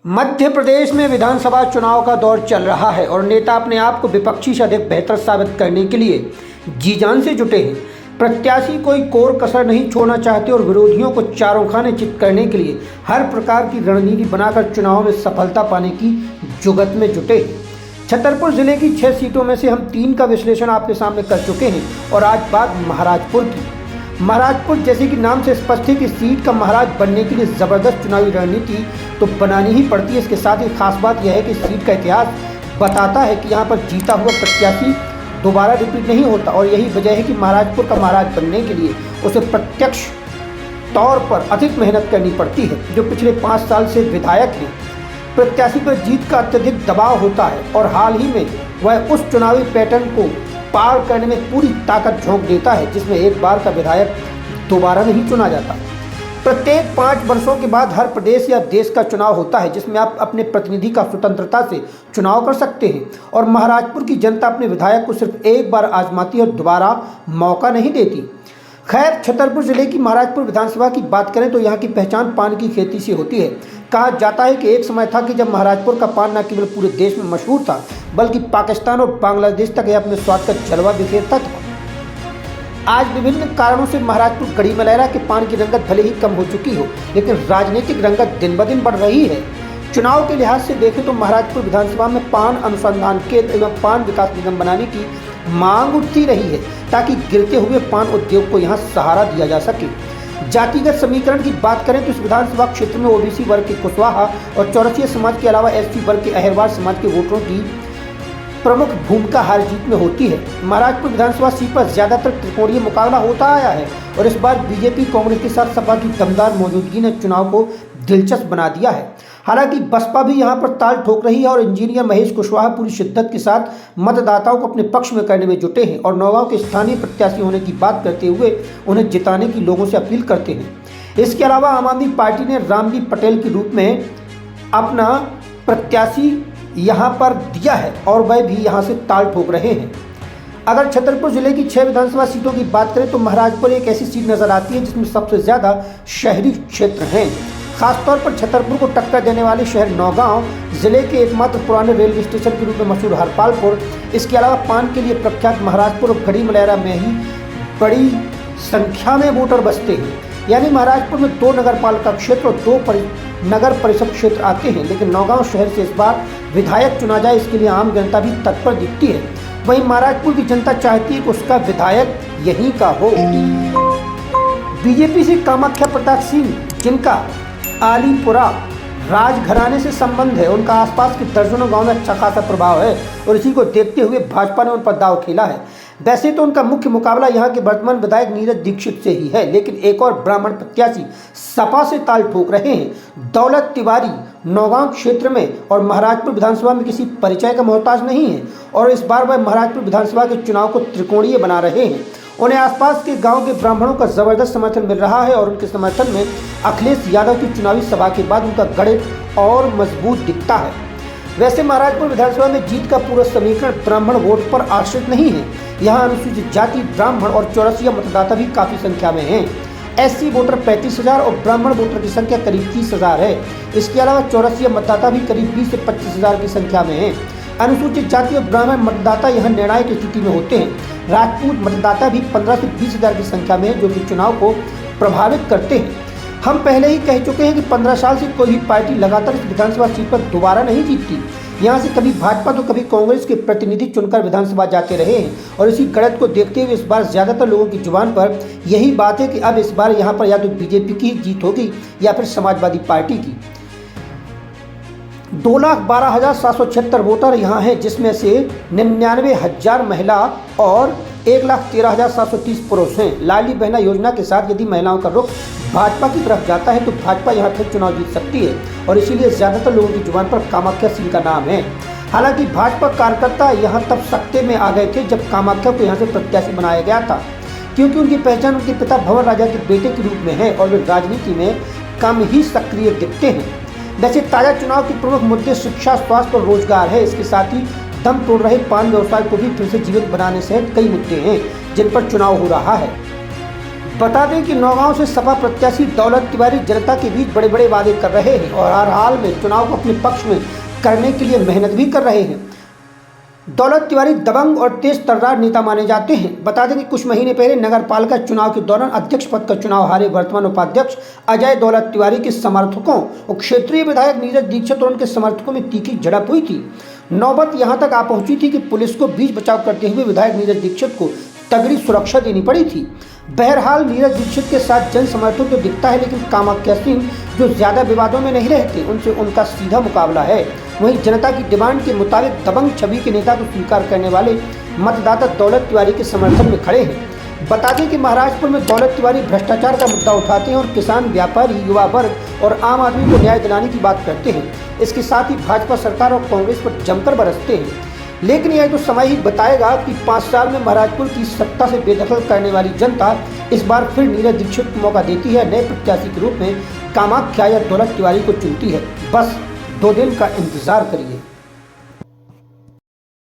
मध्य प्रदेश में विधानसभा चुनाव का दौर चल रहा है और नेता अपने आप को विपक्षी से अधिक बेहतर साबित करने के लिए जी जान से जुटे हैं। प्रत्याशी कोई कोर कसर नहीं छोड़ना चाहते और विरोधियों को चारों खाने चित करने के लिए हर प्रकार की रणनीति बनाकर चुनाव में सफलता पाने की जुगत में जुटे हैं। छतरपुर जिले की 6 सीटों में से हम 3 का विश्लेषण आपके सामने कर चुके हैं और आज बात महाराजपुर की। महाराजपुर जैसे कि नाम से स्पष्ट है कि सीट का महाराज बनने के लिए ज़बरदस्त चुनावी रणनीति तो बनानी ही पड़ती है। इसके साथ ही खास बात यह है कि सीट का इतिहास बताता है कि यहाँ पर जीता हुआ प्रत्याशी दोबारा रिपीट नहीं होता और यही वजह है कि महाराजपुर का महाराज बनने के लिए उसे प्रत्यक्ष तौर पर अधिक मेहनत करनी पड़ती है। जो पिछले 5 साल से विधायक हैं, प्रत्याशी पर जीत का अत्यधिक दबाव होता है और हाल ही में वह उस चुनावी पैटर्न को पार करने में पूरी ताकत झोंक देता है जिसमें एक बार का विधायक दोबारा नहीं चुना जाता। प्रत्येक 5 वर्षों के बाद हर प्रदेश या देश का चुनाव होता है जिसमें आप अपने प्रतिनिधि का स्वतंत्रता से चुनाव कर सकते हैं और महाराजपुर की जनता अपने विधायक को सिर्फ एक बार आजमाती और दोबारा मौका नहीं देती। खैर, छतरपुर जिले की महाराजपुर विधानसभा की बात करें तो यहाँ की पहचान पान की खेती से होती है। कहा जाता है कि एक समय था कि जब महाराजपुर का पान न केवल पूरे देश में मशहूर था बल्कि पाकिस्तान और बांग्लादेश तक यह अपने स्वाद का जलवा बिखेरता था। आज विभिन्न कारणों से महाराजपुर गड़ी मलैरा के पान की रंगत भले ही कम हो चुकी हो, लेकिन राजनीतिक रंगत दिन ब दिन बढ़ रही है। चुनाव के लिहाज से देखें तो महाराजपुर विधानसभा में पान अनुसंधान केंद्र एवं पान विकास निगम बनाने की मांग उठती रही है ताकि गिरते हुए पान उद्योग को यहां सहारा दिया जा सके। जातिगत समीकरण की बात करें तो इस विधानसभा क्षेत्र में ओबीसी वर्ग के कुशवाहा और चौरसिया समाज के अलावा एसटी वर्ग के अहिरवार समाज के वोटरों की प्रमुख भूमिका हार जीत में होती है। महाराजपुर विधानसभा सीट पर ज्यादातर त्रिकोणीय मुकाबला होता आया है और इस बार बीजेपी कांग्रेस के साथ सपा की दमदार मौजूदगी ने चुनाव को दिलचस्प बना दिया है। हालांकि बसपा भी यहां पर ताल ठोक रही है और इंजीनियर महेश कुशवाहा पूरी शिद्दत के साथ मतदाताओं को अपने पक्ष में करने में जुटे हैं और नौगांव के स्थानीय प्रत्याशी होने की बात करते हुए उन्हें जिताने की लोगों से अपील करते हैं। इसके अलावा आम आदमी पार्टी ने रामजी पटेल के रूप में अपना प्रत्याशी यहाँ पर दिया है और वह भी यहाँ से ताल ठोक रहे हैं। अगर छतरपुर जिले की 6 विधानसभा सीटों की बात करें तो महाराजपुर एक ऐसी सीट नजर आती है जिसमें सबसे ज़्यादा शहरी क्षेत्र हैं। खासतौर पर छतरपुर को टक्कर देने वाले शहर नौगांव, जिले के एकमात्र पुराने रेलवे स्टेशन के रूप में मशहूर हरपालपुर, इसके अलावा पान के लिए प्रख्यात महाराजपुर और गड़ी मलैरा में ही बड़ी संख्या में वोटर बसते हैं। यानी महाराजपुर में 2 नगर पालिका क्षेत्र और 2 नगर परिषद क्षेत्र आते हैं, लेकिन नौगांव शहर से इस बार विधायक चुना जाए इसके लिए आम जनता भी तत्पर दिखती है। वहीं महाराजपुर की जनता चाहती है कि उसका विधायक यहीं का हो। बीजेपी से कामाख्या प्रताप सिंह, जिनका आलीपुरा राजघराने से संबंध है, उनका आसपास के दर्जनों गांव में अच्छा खासा प्रभाव है और इसी को देखते हुए भाजपा ने उन पर दांव खेला है। वैसे तो उनका मुख्य मुकाबला यहां के वर्तमान विधायक नीरज दीक्षित से ही है, लेकिन एक और ब्राह्मण प्रत्याशी सपा से ताल ठोक रहे हैं। दौलत तिवारी नौगांव क्षेत्र में और महाराजपुर विधानसभा में किसी परिचय का मोहताज नहीं है और इस बार वह महाराजपुर विधानसभा के चुनाव को त्रिकोणीय बना रहे हैं। उन्हें आसपास के गांव के ब्राह्मणों का जबरदस्त समर्थन मिल रहा है और उनके समर्थन में अखिलेश यादव की चुनावी सभा के बाद उनका गणित और मजबूत दिखता है। वैसे महाराजपुर विधानसभा में जीत का पूरा समीकरण ब्राह्मण वोट पर आश्रित नहीं है। यहाँ अनुसूचित जाति, ब्राह्मण और चौरसिया मतदाता भी काफी संख्या में हैं। एससी वोटर 35,000 और ब्राह्मण वोटर की संख्या करीब 30,000 है। इसके अलावा चौरसिया मतदाता भी करीब 20 से 25,000 की संख्या में हैं। अनुसूचित जाति और ब्राह्मण मतदाता यहाँ निर्णायक स्थिति में होते हैं। राजपूत मतदाता भी 15 से 20,000 की संख्या में है जो कि चुनाव को प्रभावित करते हैं। हम पहले ही कह चुके हैं कि 15 साल से कोई भी पार्टी लगातार इस विधानसभा सीट पर दोबारा नहीं जीतती। यहाँ से कभी भाजपा तो कभी कांग्रेस के प्रतिनिधि चुनकर विधानसभा जाते रहे हैं और इसी गणित को देखते हुए इस बार ज़्यादातर लोगों की जुबान पर यही बात है कि अब इस बार यहाँ पर या तो बीजेपी की जीत होगी या फिर समाजवादी पार्टी की। 2,12,776 वोटर यहाँ हैं, जिसमें से 99,000 महिला और 1,13,730 पुरुष हैं। लाडली बहना योजना के साथ यदि महिलाओं का रुख भाजपा की तरफ जाता है तो भाजपा यहाँ फिर चुनाव जीत सकती है और इसीलिए ज़्यादातर लोगों की जुबान पर कामाख्या सिंह का नाम है। हालांकि भाजपा कार्यकर्ता यहाँ तब सत्ते में आ गए थे जब कामाख्या को यहाँ से प्रत्याशी बनाया गया था, क्योंकि उनकी पहचान उनके पिता भंवर राजा के बेटे के रूप में है और वे राजनीति में कम ही सक्रिय दिखते हैं। वैसे ताज़ा चुनाव के प्रमुख मुद्दे शिक्षा, स्वास्थ्य और रोजगार है। इसके साथ ही दम तोड़ रहे पान व्यवसाय को भी फिर से जीवित बनाने सहित कई मुद्दे हैं जिन पर चुनाव हो रहा है। बता दें कि नौगांव से सपा प्रत्याशी दौलत तिवारी जनता के बीच बड़े बड़े वादे कर रहे हैं और हर हाल में चुनाव को अपने पक्ष में करने के लिए मेहनत भी कर रहे हैं। दौलत तिवारी दबंग और तेज तर्रार नेता माने जाते हैं। बता दें कि कुछ महीने पहले नगर पालिका चुनाव के दौरान अध्यक्ष पद का चुनाव हारे वर्तमान उपाध्यक्ष अजय दौलत तिवारी के समर्थकों और क्षेत्रीय विधायक नीरज दीक्षित और उनके समर्थकों में तीखी झड़प हुई थी। नौबत यहां तक आ पहुंची थी कि पुलिस को बीच बचाव करते हुए विधायक नीरज दीक्षित को तगड़ी सुरक्षा देनी पड़ी थी। बहरहाल नीरज दीक्षित के साथ जन समर्थन तो दिखता है, लेकिन कामाख्या सिंह जो ज्यादा विवादों में नहीं रहते, उनसे उनका सीधा मुकाबला है। वहीं जनता की डिमांड के मुताबिक दबंग छवि के नेता को स्वीकार करने वाले मतदाता दौलत तिवारी के समर्थन में खड़े हैं। बता दें कि महाराजपुर में दौलत तिवारी भ्रष्टाचार का मुद्दा उठाते हैं और किसान, व्यापारी, युवा वर्ग और आम आदमी को न्याय दिलाने की बात करते हैं। इसके साथ ही भाजपा सरकार और कांग्रेस पर जमकर बरसते हैं। लेकिन यह तो समय ही बताएगा कि 5 साल में महाराजपुर की सत्ता से बेदखल करने वाली जनता इस बार फिर नीरज दीक्षित को मौका देती है, नए प्रत्याशी के रूप में कामाख्या या दौलत तिवारी को चुनती है। बस 2 दिन का इंतजार करिए।